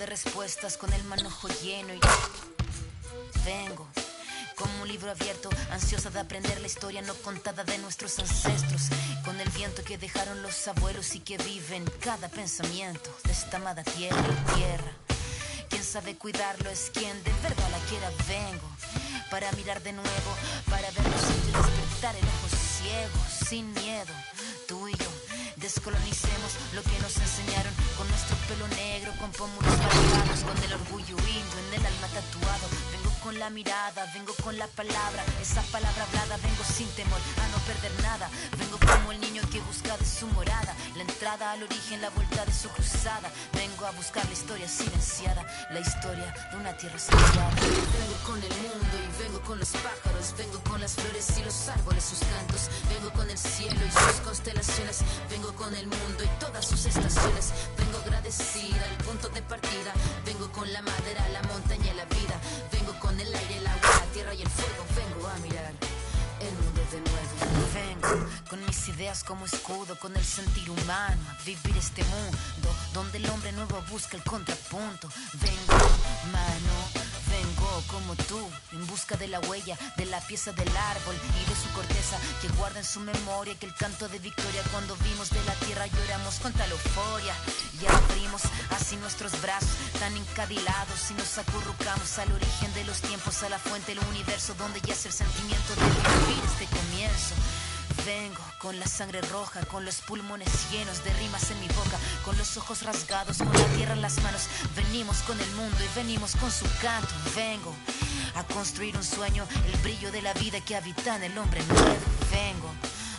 respuestas con el manojo lleno y vengo como un libro abierto, ansiosa de aprender la historia no contada de nuestros ancestros, con el viento que dejaron los abuelos y que vive en cada pensamiento de esta amada tierra. Quien sabe cuidarlo es quien de verdad la quiera. Vengo para mirar de nuevo, para verlo sin despertar el ojo ciego, sin miedo, tú y yo. Descolonicemos lo que nos enseñaron con nuestro pelo negro, con pómulos marcados, con el orgullo indio en el alma tatuado. Vengo con la mirada, vengo con la palabra, esa palabra hablada. Vengo sin temor a no perder nada. Vengo como el niño que busca de su morada la entrada al origen, la vuelta de su cruzada. Vengo a buscar la historia silenciada, la historia de una tierra sagrada. Vengo con el mundo y vengo con los pájaros, vengo con las flores y los árboles, sus cantos. Vengo con el cielo y sus constelaciones, vengo con el mundo y todas sus estaciones. Vengo agradecida al punto de partida, vengo con la madera, la montaña y la vida. Vengo con el aire, el agua, la tierra y el fuego. Vengo a mirar el mundo de nuevo. Vengo con mis ideas como escudo, con el sentir humano, a vivir este mundo donde el hombre nuevo busca el contrapunto. Vengo, mano, vengo como tú, en busca de la huella, de la pieza del árbol y de su corteza, que guarda en su memoria que el canto de victoria cuando vimos de la tierra lloramos con tal euforia. Y abrimos así nuestros brazos tan encadilados y nos acurrucamos al origen de los tiempos, a la fuente del universo donde yace el sentimiento de vivir este comienzo. Vengo con la sangre roja, con los pulmones llenos de rimas en mi boca, con los ojos rasgados, con la tierra en las manos. Venimos con el mundo y venimos con su canto. Vengo a construir un sueño, el brillo de la vida que habita en el hombre nuevo. Vengo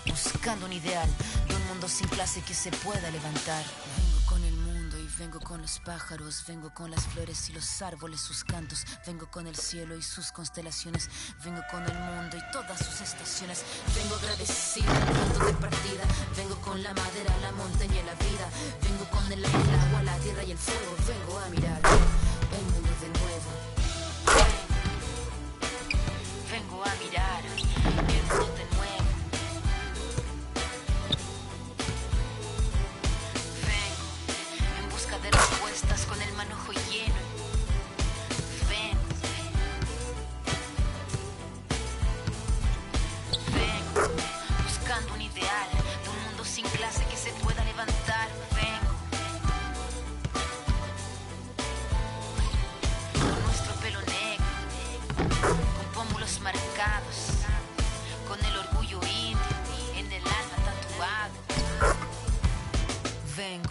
buscando un ideal de un mundo sin clase que se pueda levantar. Vengo con el mundo y vengo con los pájaros, vengo con las flores y los árboles, sus cantos. Vengo con el cielo y sus constelaciones, vengo con el mundo y todas sus estaciones. Vengo agradecida al punto de partida, vengo con la madera, la montaña y la vida. Vengo con el aire, el agua, la tierra y el fuego. Vengo a mirar el mundo de nuevo. Vengo a mirar el mundo de nuevo. De respuestas con el manojo lleno. Vengo buscando un ideal de un mundo sin clase que se pueda levantar. Vengo con nuestro pelo negro, con pómulos marcados, con el orgullo indio en el alma tatuado. Vengo.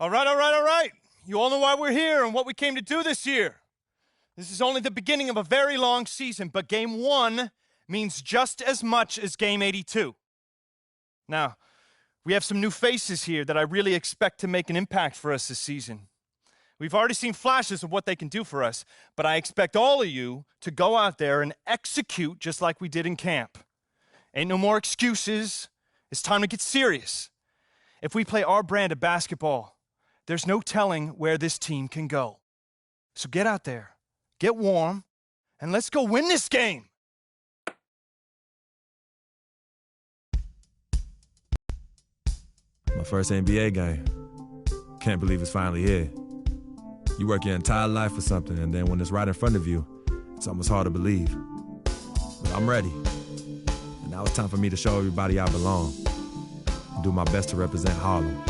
All right. You all know why we're here and what we came to do this year. This is only the beginning of a very long season, but Game 1 means just as much as Game 82. Now, we have some new faces here that I really expect to make an impact for us this season. We've already seen flashes of what they can do for us, but I expect all of you to go out there and execute just like we did in camp. Ain't no more excuses. It's time to get serious. If we play our brand of basketball, there's no telling where this team can go. So get out there, get warm, and let's go win this game. My first NBA game. Can't believe it's finally here. You work your entire life for something, and then when it's right in front of you, it's almost hard to believe. But I'm ready. And now it's time for me to show everybody I belong. And do my best to represent Harlem.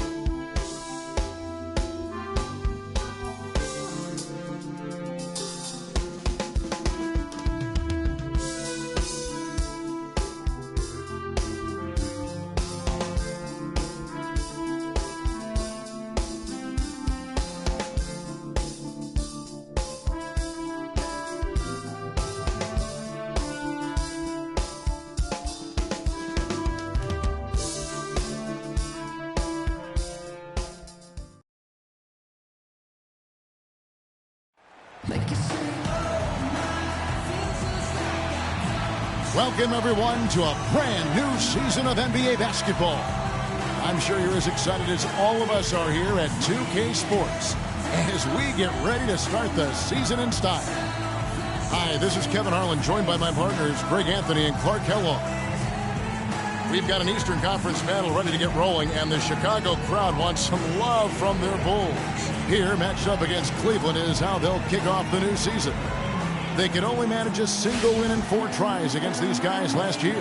Welcome, everyone, to a brand new season of NBA basketball. I'm sure you're as excited as all of us are here at 2K Sports as we get ready to start the season in style. Hi, this is Kevin Harlan, joined by my partners Greg Anthony and Clark Kellogg. We've got an Eastern Conference battle ready to get rolling, and the Chicago crowd wants some love from their Bulls. Here, matched up against Cleveland, is how they'll kick off the new season. They could only manage a single win in 4 tries against these guys last year.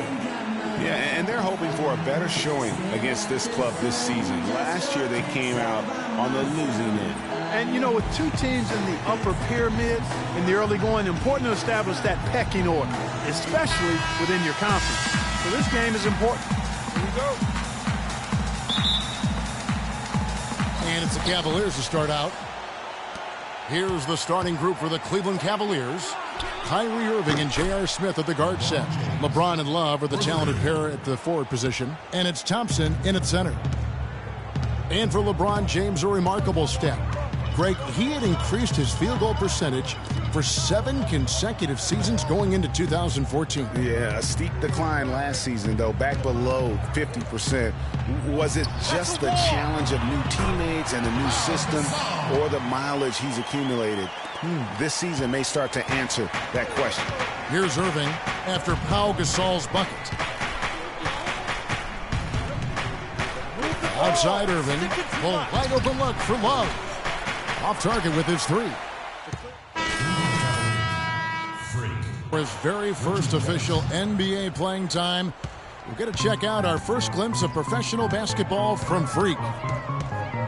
Yeah, and they're hoping for a better showing against this club this season. Last year, they came out on the losing end. And, you know, with 2 teams in the upper pyramid in the early going, important to establish that pecking order, especially within your conference. So this game is important. Here we go. And it's the Cavaliers to start out. Here's the starting group for the Cleveland Cavaliers. Kyrie Irving and J.R. Smith at the guard set. LeBron and Love are the talented pair at the forward position. And it's Thompson in at center. And for LeBron James, a remarkable step. Greg, he had increased his field goal percentage for 7 consecutive seasons going into 2014. Yeah, a steep decline last season, though, back below 50%. Was it just the challenge of new teammates and the new system, or the mileage he's accumulated? This season may start to answer that question. Here's Irving after Pau Gasol's bucket. Outside Irving, full wide open look for Love. Off target with his 3. For his very first official NBA playing time, we're going to check out our first glimpse of professional basketball from Freak.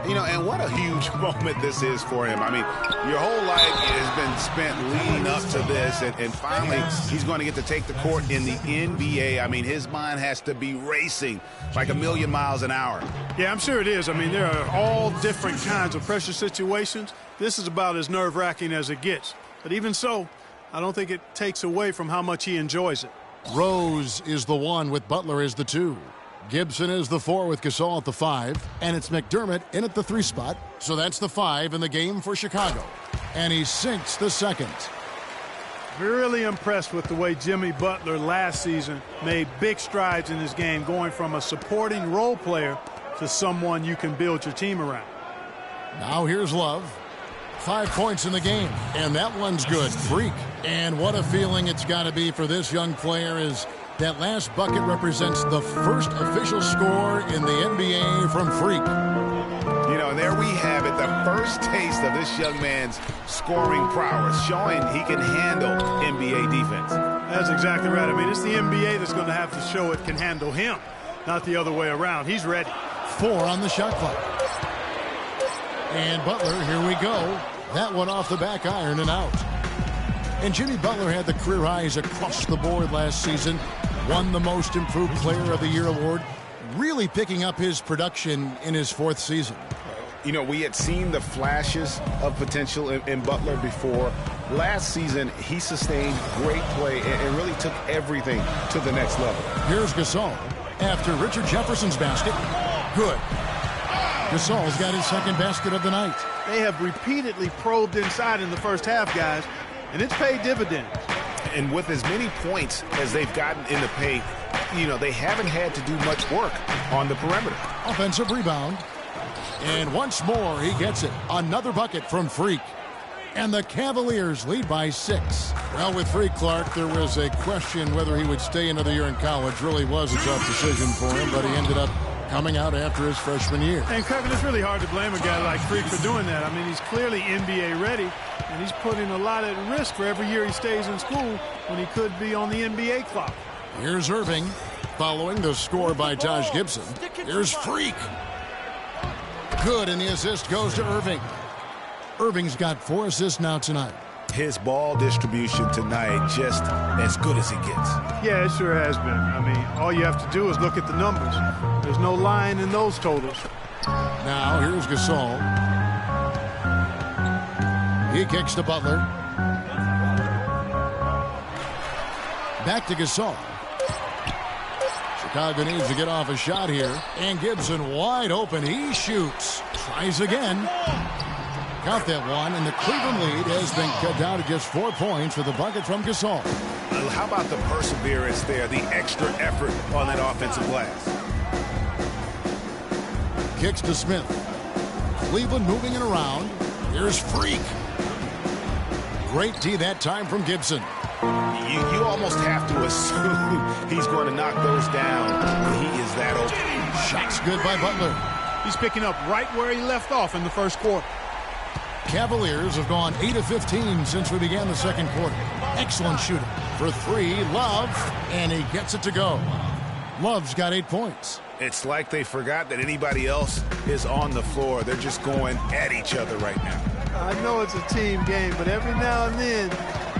You know, and what a huge moment this is for him. I mean, your whole life has been spent leading up to this, and finally he's going to get to take the court in the NBA. I mean, his mind has to be racing like 1,000,000 miles an hour. Yeah, I'm sure it is. I mean, there are all different kinds of pressure situations. This is about as nerve-wracking as it gets. But even so, I don't think it takes away from how much he enjoys it. Rose is the 1 with Butler as the 2. Gibson is the 4 with Gasol at the 5. And it's McDermott in at the 3 spot. So that's the 5 in the game for Chicago. And he sinks the second. Really impressed with the way Jimmy Butler last season made big strides in his game, going from a supporting role player to someone you can build your team around. Now here's Love. 5 points in the game, and that one's good. Freak. And what a feeling it's got to be for this young player is that last bucket represents the first official score in the NBA from Freak. You know, and there we have it, the first taste of this young man's scoring prowess, showing he can handle NBA defense. That's exactly right. I mean, it's the NBA that's going to have to show it can handle him, not the other way around. He's ready. 4 on the shot clock. And Butler, here we go. That one off the back iron and out. And Jimmy Butler had the career highs across the board last season. Won the Most Improved Player of the Year award. Really picking up his production in his 4th season. You know, we had seen the flashes of potential in Butler before. Last season, he sustained great play and really took everything to the next level. Here's Gasol after Richard Jefferson's basket. Good. Gasol's got his 2nd basket of the night. They have repeatedly probed inside in the first half, guys, and it's paid dividends. And with as many points as they've gotten in the paint, you know, they haven't had to do much work on the perimeter. Offensive rebound. And once more, he gets it. Another bucket from Freak. And the Cavaliers lead by 6. Well, with Freak Clark, there was a question whether he would stay another year in college. Really was a tough decision for him, but he ended up coming out after his freshman year. And Kevin, it's really hard to blame a guy like Freak for doing that. I mean, he's clearly NBA ready, and he's putting a lot at risk for every year he stays in school when he could be on the NBA clock. Here's Irving, following the score by Taj Gibson. Here's Freak. Good, and the assist goes to Irving. Irving's got 4 assists now tonight. His ball distribution tonight just as good as it gets. Yeah, it sure has been. I mean, all you have to do is look at the numbers. There's no lying in those totals. Now, here's Gasol. He kicks to Butler. Back to Gasol. Chicago needs to get off a shot here. And Gibson wide open. He shoots. Tries again. Count that one, and the Cleveland lead has been cut down to just 4 points with a bucket from Gasol. How about the perseverance there, the extra effort on that offensive glass? Kicks to Smith. Cleveland moving it around. Here's Freak. Great D that time from Gibson. You almost have to assume he's going to knock those down when he is that open. Shot's good by Butler. He's picking up right where he left off in the first quarter. Cavaliers have gone 8 of 15 since we began the second quarter. Excellent shooting. For 3, Love, and he gets it to go. Love's got 8 points. It's like they forgot that anybody else is on the floor. They're just going at each other right now. I know it's a team game, but every now and then,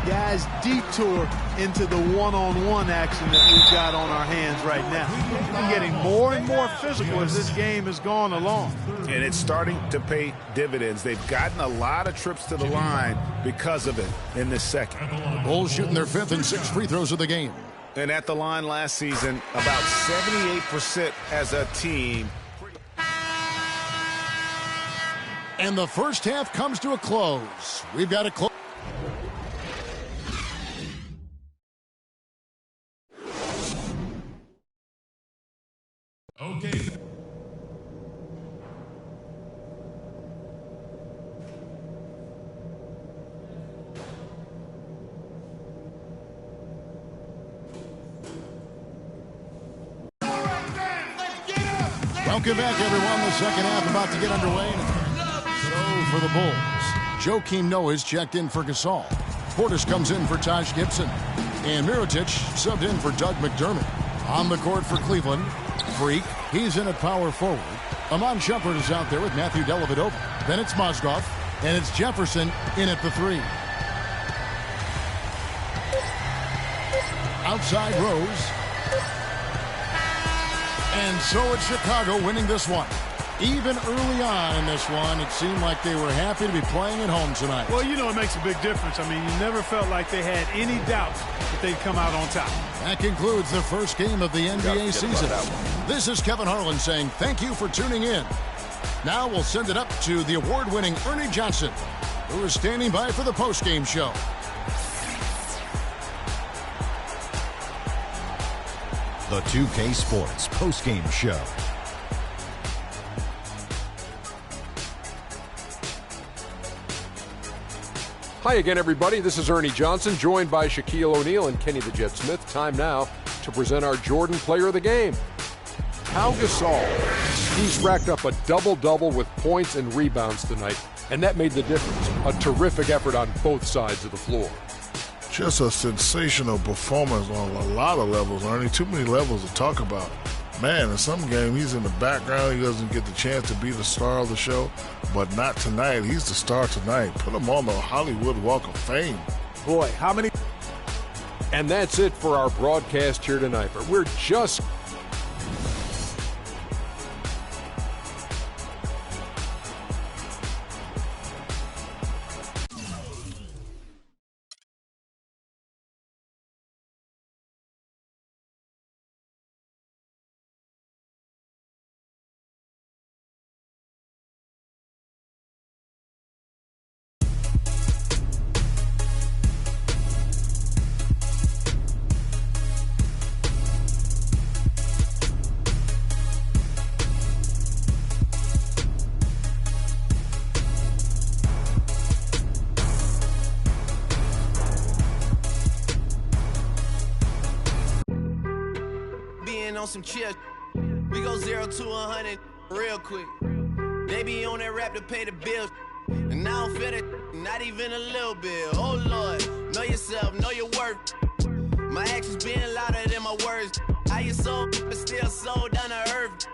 guys detour into the one-on-one action that we've got on our hands right now. We're getting more and more physical as this game has gone along. And it's starting to pay dividends. They've gotten a lot of trips to the line because of it in this second. The Bulls shooting their 5th and 6th free throws of the game. And at the line last season, about 78% as a team. And the first half comes to a close. We've got a close. Okay. Welcome back, everyone. The second half about to get underway. So for the Bulls, Joakim Noah's checked in for Gasol. Portis comes in for Taj Gibson. And Mirotic subbed in for Doug McDermott. On the court for Cleveland, Freak, he's in at power forward. Amon Shumpert is out there with Matthew Dellavedova. Then it's Mozgov, and it's Jefferson in at the 3. Outside Rose. And so it's Chicago winning this one. Even early on in this one, it seemed like they were happy to be playing at home tonight. Well, you know, it makes a big difference. I mean, you never felt like they had any doubts that they'd come out on top. That concludes the first game of the NBA season. This is Kevin Harlan saying thank you for tuning in. Now we'll send it up to the award-winning Ernie Johnson, who is standing by for the post-game show. The 2K Sports post-game show. Hi again, everybody. This is Ernie Johnson, joined by Shaquille O'Neal and Kenny the Jet Smith. Time now to present our Jordan Player of the Game. Pau Gasol. He's racked up a double-double with points and rebounds tonight, and that made the difference. A terrific effort on both sides of the floor. Just a sensational performance on a lot of levels, Ernie. Too many levels to talk about. Man, in some game, he's in the background. He doesn't get the chance to be the star of the show. But not tonight. He's the star tonight. Put him on the Hollywood Walk of Fame. Boy, how many... And that's it for our broadcast here tonight. But we're just... on some chill. We go 0 to 100 real quick. They be on that rap to pay the bills. And I don't feel it, not even a little bit. Oh Lord, know yourself, know your worth. My actions being louder than my words. How you sold, but still sold down to earth.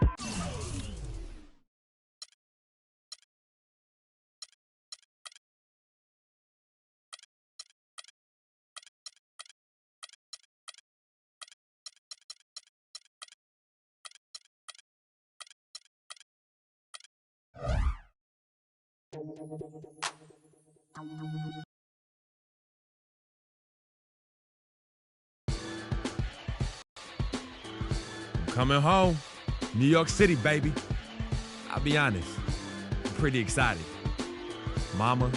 Coming home. New York City, baby. I'll be honest, I'm pretty excited. Mama,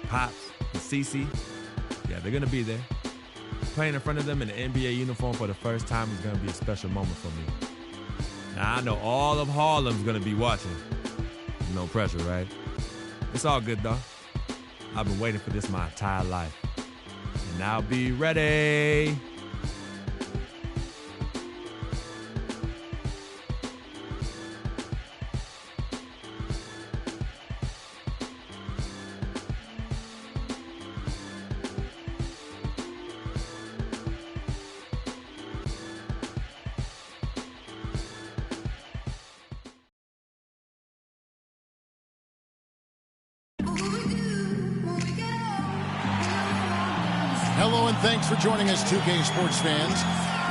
Pops, and Cece, yeah, they're gonna be there. Playing in front of them in the NBA uniform for the first time is gonna be a special moment for me. Now, I know all of Harlem's gonna be watching. No pressure, right? It's all good, though. I've been waiting for this my entire life. And I'll be ready. Hello and thanks for joining us, 2K Sports fans,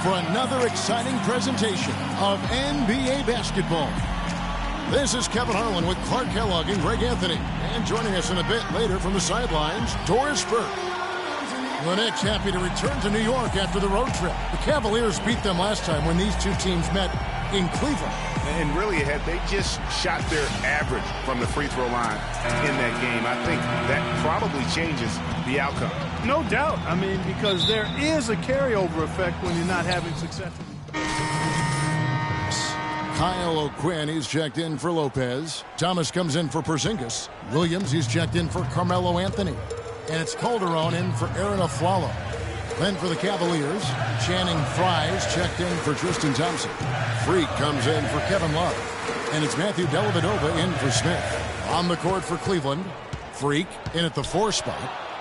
for another exciting presentation of NBA basketball. This is Kevin Harlan with Clark Kellogg and Greg Anthony. And joining us in a bit later from the sidelines, Doris Burke. The Knicks happy to return to New York after the road trip. The Cavaliers beat them last time when these two teams met in Cleveland. And really, had they just shot their average from the free throw line in that game, I think that probably changes the outcome. No doubt. I mean, because there is a carryover effect when you're not having success. Kyle O'Quinn, he's checked in for Lopez. Thomas comes in for Porzingis. Williams, he's checked in for Carmelo Anthony. And it's Calderon in for Aaron Aflalo. Then for the Cavaliers, Channing Frye's checked in for Tristan Thompson. Freak comes in for Kevin Love. And it's Matthew Dellavedova in for Smith. On the court for Cleveland, Freak in at the 4 spot.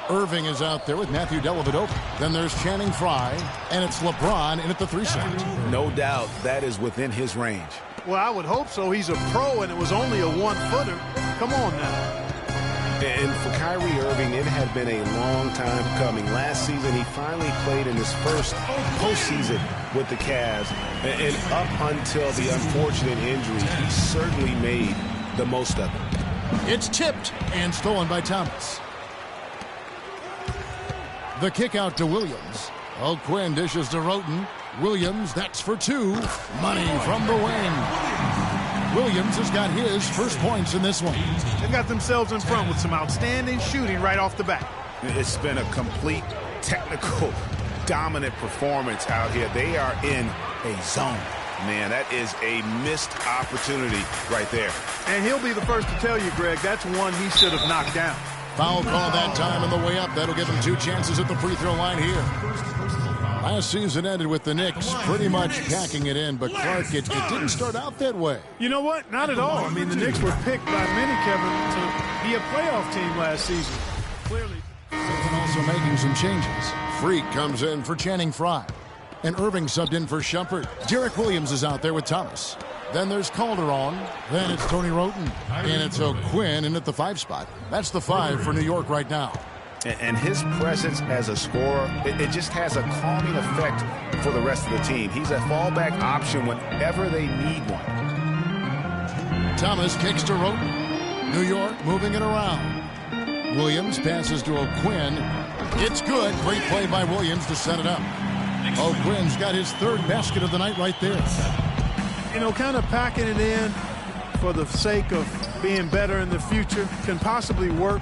Irving is out there with Matthew Dellavedova. Then there's Channing Frye, and it's LeBron in at the 3 spot. No doubt that is within his range. Well, I would hope so. He's a pro, and it was only a 1-footer. Come on now. And for Kyrie Irving, it had been a long time coming. Last season, he finally played in his first postseason with the Cavs. And up until the unfortunate injury, he certainly made the most of it. It's tipped and stolen by Thomas. The kick out to Williams. O'Quinn dishes to Roten. Williams, that's for 2. Money from the wing. Williams has got his first points in this one. They got themselves in front with some outstanding shooting right off the bat. It's been a complete technical, dominant performance out here. They are in a zone. Man, that is a missed opportunity right there. And he'll be the first to tell you, Greg, that's one he should have knocked down. Foul call that time on the way up. That'll give them 2 chances at the free throw line here. Last season ended with the Knicks pretty much packing it in, but Clark, it didn't start out that way. You know what? Not at all. I mean, the Knicks were picked by many, Kevin, to be a playoff team last season. Clearly. And also making some changes. Freak comes in for Channing Frye. And Irving subbed in for Shumpert. Derek Williams is out there with Thomas. Then there's Calderon. Then it's Tony Roten. And it's O'Quinn in at the 5 spot. That's the 5 for New York right now. And his presence as a scorer, it just has a calming effect for the rest of the team. He's a fallback option whenever they need one. Thomas kicks to Roten. New York moving it around. Williams passes to O'Quinn. It's good. Great play by Williams to set it up. O'Quinn's got his 3rd basket of the night right there. You know, kind of packing it in for the sake of being better in the future can possibly work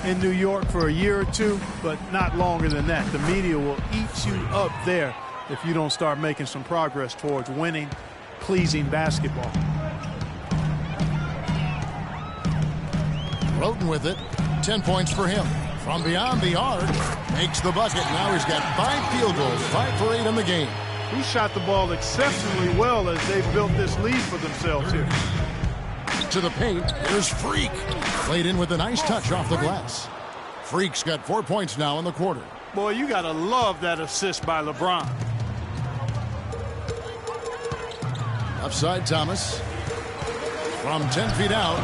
in New York for a year or 2, but not longer than that. The media will eat you up there if you don't start making some progress towards winning, pleasing basketball. Roten with it. 10 points for him. From beyond the arc, makes the bucket. Now he's got 5 field goals, 5 for 8 in the game. He shot the ball exceptionally well as they built this lead for themselves here. To the paint, here's Freak. Played in with a nice touch off the glass. Freak's got 4 points now in the quarter. Boy, you got to love that assist by LeBron. Upside Thomas. From 10 feet out.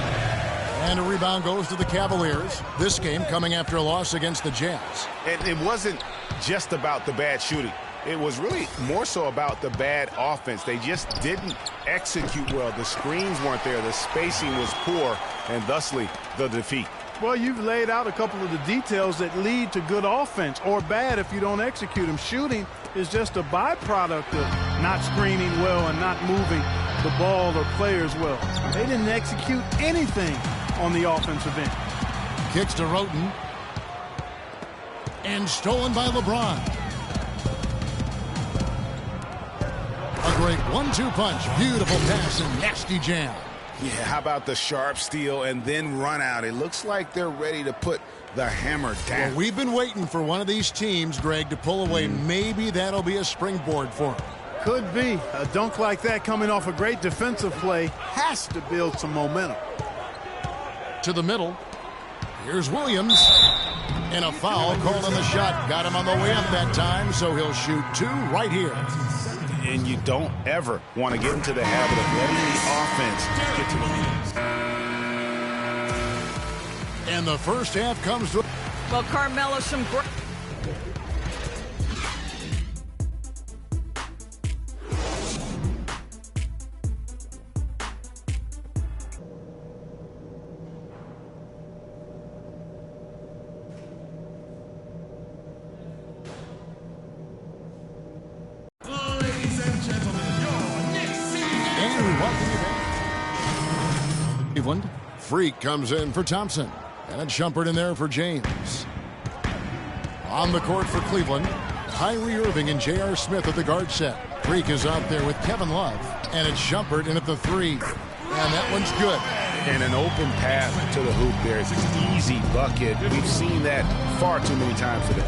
And a rebound goes to the Cavaliers. This game coming after a loss against the Jazz. And it wasn't just about the bad shooting. It was really more so about the bad offense. They just didn't execute well. The screens weren't there. The spacing was poor, and thusly the defeat. Well, you've laid out a couple of the details that lead to good offense, or bad if you don't execute them. Shooting is just a byproduct of not screening well and not moving the ball or players well. They didn't execute anything on the offensive end. Kicks to Roten. And stolen by LeBron. A great 1-2 punch. Beautiful pass and nasty jam. Yeah, how about the sharp steal and then run out? It looks like they're ready to put the hammer down. Well, we've been waiting for one of these teams, Greg, to pull away. Maybe that'll be a springboard for them. Could be. A dunk like that coming off a great defensive play has to build some momentum. To the middle. Here's Williams. And a foul called on the shot. Got him on the way up that time, so he'll shoot 2 right here. And you don't ever want to get into the habit of letting the offense get to the lead. And the first half comes to... Well, Carmelo, some great... Cleveland. Freak comes in for Thompson. And it's Shumpert in there for James. On the court for Cleveland, Kyrie Irving and J.R. Smith at the guard set. Freak is out there with Kevin Love. And it's Shumpert in at the 3. And that one's good. And an open path to the hoop there. It's an easy bucket. We've seen that far too many times today.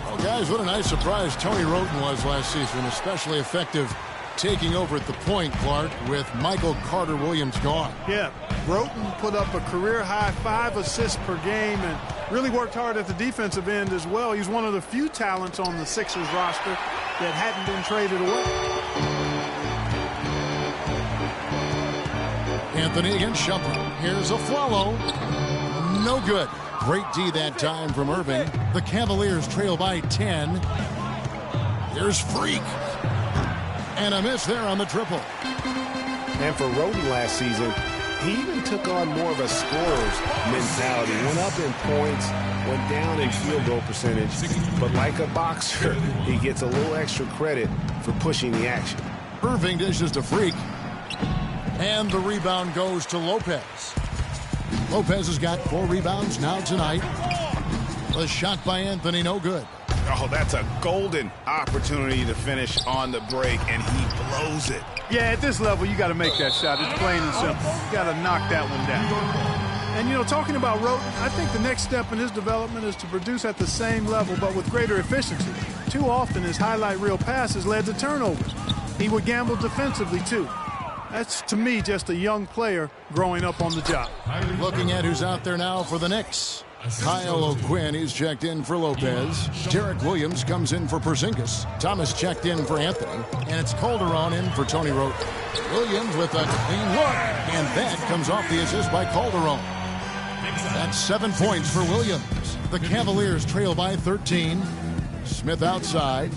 Well, guys, what a nice surprise Tony Roten was last season. Especially effective taking over at the point, Clark, with Michael Carter-Williams gone. Yeah, Roten put up a career-high 5 assists per game and really worked hard at the defensive end as well. He's one of the few talents on the Sixers roster that hadn't been traded away. Anthony against Shumpert. Here's a Flalo. No good. Great D that time from Irving. The Cavaliers trail by 10. Here's Freak. And a miss there on the triple. And for Roten last season, he even took on more of a scorer's mentality. Went up in points, went down in field goal percentage. But like a boxer, he gets a little extra credit for pushing the action. Irving dishes to Freak. And the rebound goes to Lopez. Lopez has got 4 rebounds now tonight. The shot by Anthony, no good. Oh, that's a golden opportunity to finish on the break, and he blows it. Yeah, at this level, you got to make that shot. It's plain and simple. You got to knock that one down. And, you know, talking about Roten, I think the next step in his development is to produce at the same level, but with greater efficiency. Too often, his highlight reel passes led to turnovers. He would gamble defensively, too. That's, to me, just a young player growing up on the job. Looking at who's out there now for the Knicks. Kyle O'Quinn, he's checked in for Lopez. Derek Williams comes in for Porzingis. Thomas checked in for Anthony. And it's Calderon in for Tony Roten. Williams with a clean look. And that comes off the assist by Calderon. That's 7 points for Williams. The Cavaliers trail by 13. Smith outside.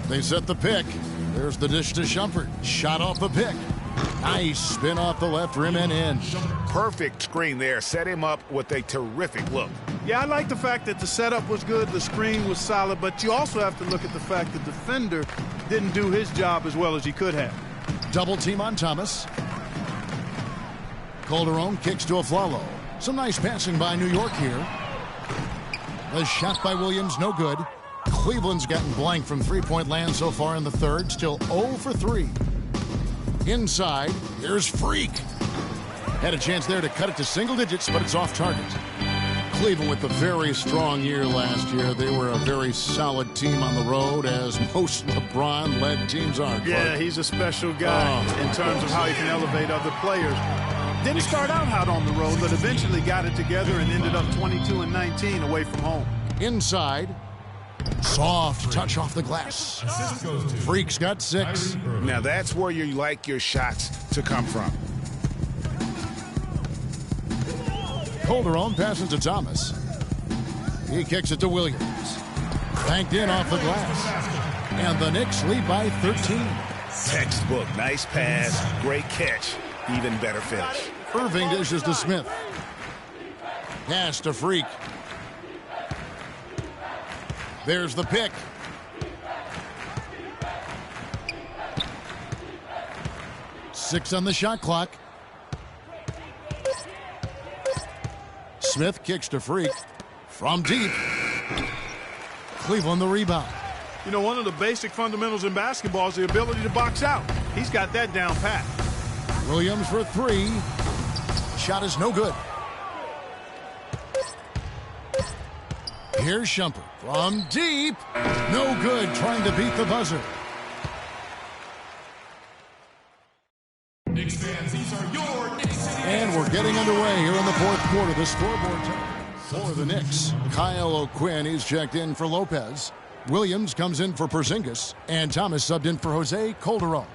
They set the pick. There's the dish to Shumpert. Shot off the pick. Nice spin off the left rim and in. Perfect screen there. Set him up with a terrific look. Yeah, I like the fact that the setup was good, the screen was solid, but you also have to look at the fact the defender didn't do his job as well as he could have. Double team on Thomas. Calderon kicks to Aflalo. Some nice passing by New York here. The shot by Williams, no good. Cleveland's gotten blank from three-point land so far in the third. Still 0 for 3. Inside, here's Freak. Had a chance there to cut it to single digits, but it's off target. Cleveland with a very strong year last year. They were a very solid team on the road, as most LeBron-led teams are. Yeah, he's a special guy in terms of how he can elevate other players. Didn't start out hot on the road, but eventually got it together and ended up 22-19 away from home. Inside, soft touch off the glass. Freak's got 6. Now that's where you like your shots to come from. Calderon passes to Thomas. He kicks it to Williams. Banked in off the glass. And the Knicks lead by 13. Textbook. Nice pass. Great catch. Even better finish. Irving dishes to Smith. Pass to Freak. There's the pick. Six on the shot clock. Smith kicks to Freak. From deep. Cleveland the rebound. You know, one of the basic fundamentals in basketball is the ability to box out. He's got that down pat. Williams for 3. Shot is no good. Here's Shumpert from deep. No good, trying to beat the buzzer. Knicks fans, these are your Knicks. And we're getting underway here in the fourth quarter. The scoreboard for the Knicks. Kyle O'Quinn, he's checked in for Lopez. Williams comes in for Porzingis. And Thomas subbed in for Jose Calderon.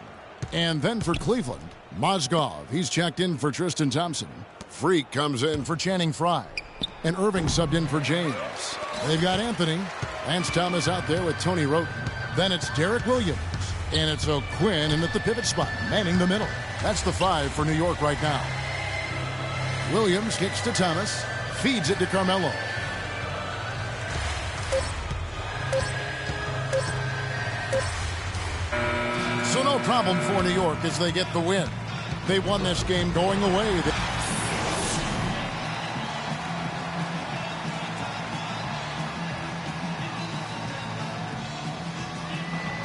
And then for Cleveland, Mozgov, he's checked in for Tristan Thompson. Freak comes in for Channing Frye. And Irving subbed in for James. They've got Anthony. Lance Thomas out there with Tony Roten. Then it's Derek Williams. And it's O'Quinn in at the pivot spot, manning the middle. That's the 5 for New York right now. Williams kicks to Thomas. Feeds it to Carmelo. So no problem for New York as they get the win. They won this game going away.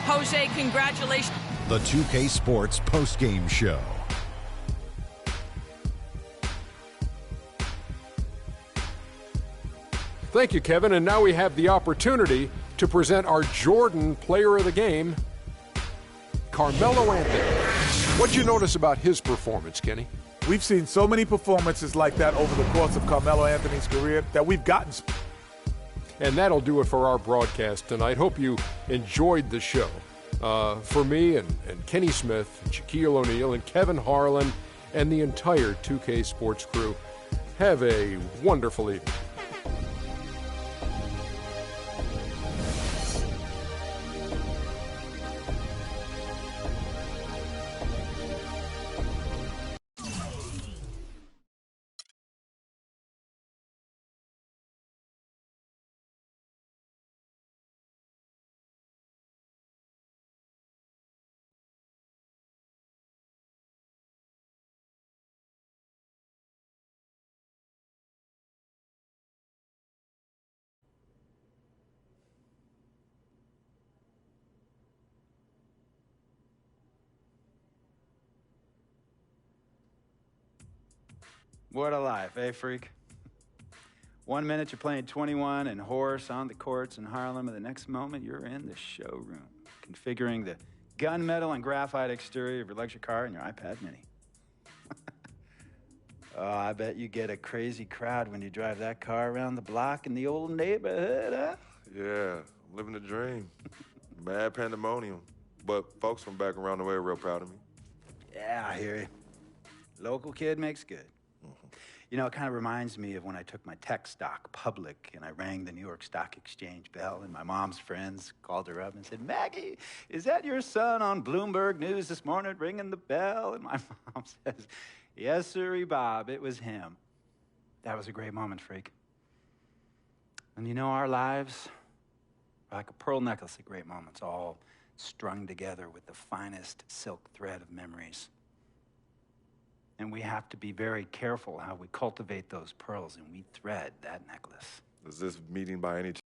Jose, congratulations. The 2K Sports postgame show. Thank you, Kevin. And now we have the opportunity to present our Jordan Player of the Game, Carmelo Anthony. What'd you notice about his performance, Kenny? We've seen so many performances like that over the course of Carmelo Anthony's career that we've gotten. And that'll do it for our broadcast tonight. Hope you enjoyed the show. For me and Kenny Smith, and Shaquille O'Neal, and Kevin Harlan, and the entire 2K Sports crew, have a wonderful evening. What a life, eh, Freak? 1 minute you're playing 21 and horse on the courts in Harlem, and the next moment you're in the showroom, configuring the gunmetal and graphite exterior of your luxury car and your iPad mini. Oh, I bet you get a crazy crowd when you drive that car around the block in the old neighborhood, huh? Yeah, I'm living the dream. Bad pandemonium. But folks from back around the way are real proud of me. Yeah, I hear you. Local kid makes good. You know, it kind of reminds me of when I took my tech stock public and I rang the New York Stock Exchange bell, and my mom's friends called her up and said, "Maggie, is that your son on Bloomberg News this morning ringing the bell?" And my mom says, "Yes, sirree, Bob, it was him." That was a great moment, Freak. And you know, our lives are like a pearl necklace of great moments, all strung together with the finest silk thread of memories. And we have to be very careful how we cultivate those pearls and we thread that necklace. Is this meeting by any chance?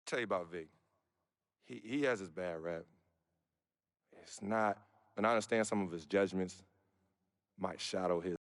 Tell you about Vic. He has his bad rap. It's not And I understand some of his judgments might shadow his